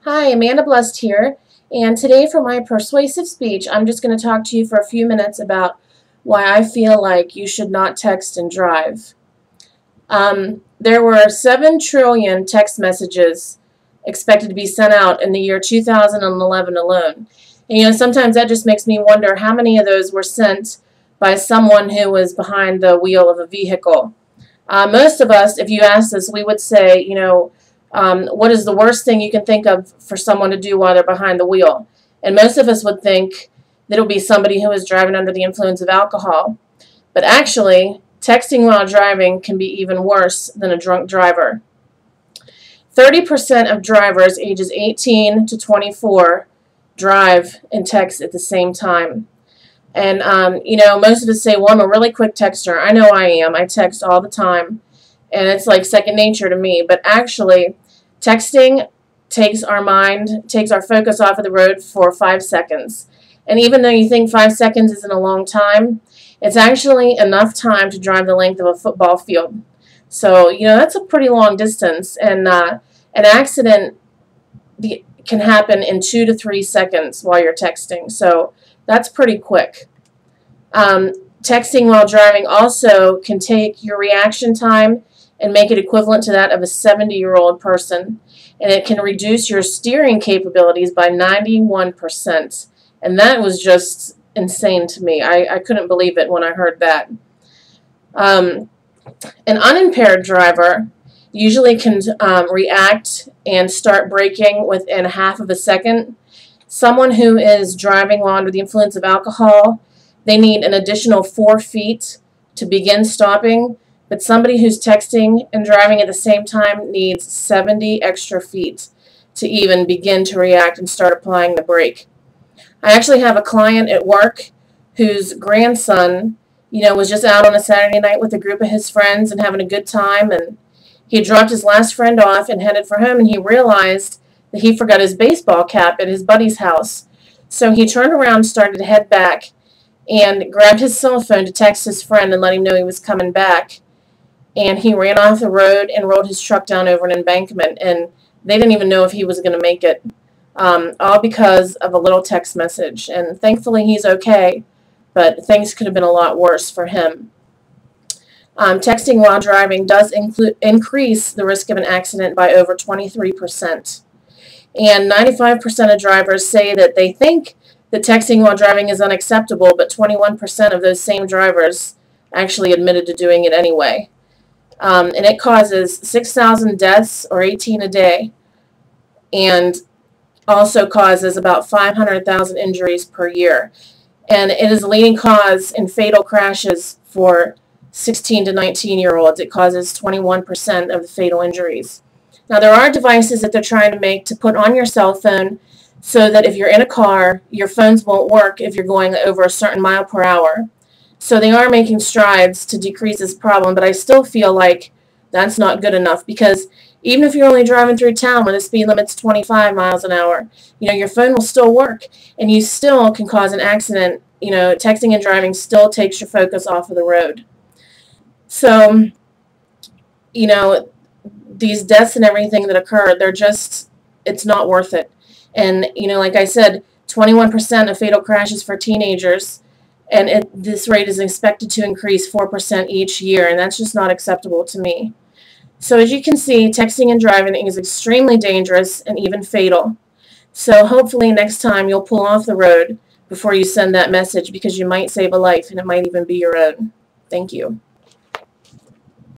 Hi, Amanda Blust here, and today for my persuasive speech, I'm just going to talk to you for a few minutes about why I feel like you should not text and drive. There were 7 trillion text messages expected to be sent out in the year 2011 alone. And sometimes that just makes me wonder how many of those were sent by someone who was behind the wheel of a vehicle. Most of us, if you asked us, we would say, what is the worst thing you can think of for someone to do while they're behind the wheel? And most of us would think that it would be somebody who is driving under the influence of alcohol. But actually, texting while driving can be even worse than a drunk driver. 30% of drivers ages 18 to 24 drive and text at the same time. And, most of us say, well, I'm a really quick texter. I know I am. I text all the time. And it's like second nature to me. But actually, texting takes our focus off of the road for 5 seconds. And even though you think 5 seconds isn't a long time, it's actually enough time to drive the length of a football field. So, that's a pretty long distance. And an accident can happen in 2 to 3 seconds while you're texting. So that's pretty quick. Texting while driving also can take your reaction time and make it equivalent to that of a 70-year-old person. And it can reduce your steering capabilities by 91%. And that was just insane to me. I couldn't believe it when I heard that. An unimpaired driver usually can react and start braking within half of a second. Someone who is driving while under the influence of alcohol, they need an additional 4 feet to begin stopping, but somebody who's texting and driving at the same time needs 70 extra feet to even begin to react and start applying the brake. I actually have a client at work whose grandson, was just out on a Saturday night with a group of his friends and having a good time, and he dropped his last friend off and headed for home, and he realized that he forgot his baseball cap at his buddy's house. So he turned around, started to head back, and grabbed his cell phone to text his friend and let him know he was coming back. And he ran off the road and rolled his truck down over an embankment, and they didn't even know if he was going to make it, all because of a little text message. And thankfully he's okay, but things could have been a lot worse for him. Texting while driving does increase the risk of an accident by over 23%. And 95% of drivers say that they think that texting while driving is unacceptable, but 21% of those same drivers actually admitted to doing it anyway. And it causes 6,000 deaths, or 18 a day, and also causes about 500,000 injuries per year. And it is the leading cause in fatal crashes for 16 to 19-year-olds. It causes 21% of the fatal injuries. Now, there are devices that they're trying to make to put on your cell phone so that if you're in a car, your phones won't work if you're going over a certain mile per hour. So they are making strides to decrease this problem, but I still feel like that's not good enough, because even if you're only driving through town where the speed limit's 25 miles an hour, your phone will still work, and you still can cause an accident. Texting and driving still takes your focus off of the road. So, these deaths and everything that occur, it's not worth it. And, like I said, 21% of fatal crashes for teenagers, and this rate is expected to increase 4% each year, and that's just not acceptable to me. So as you can see, texting and driving is extremely dangerous and even fatal. So hopefully next time you'll pull off the road before you send that message, because you might save a life, and it might even be your own. Thank you.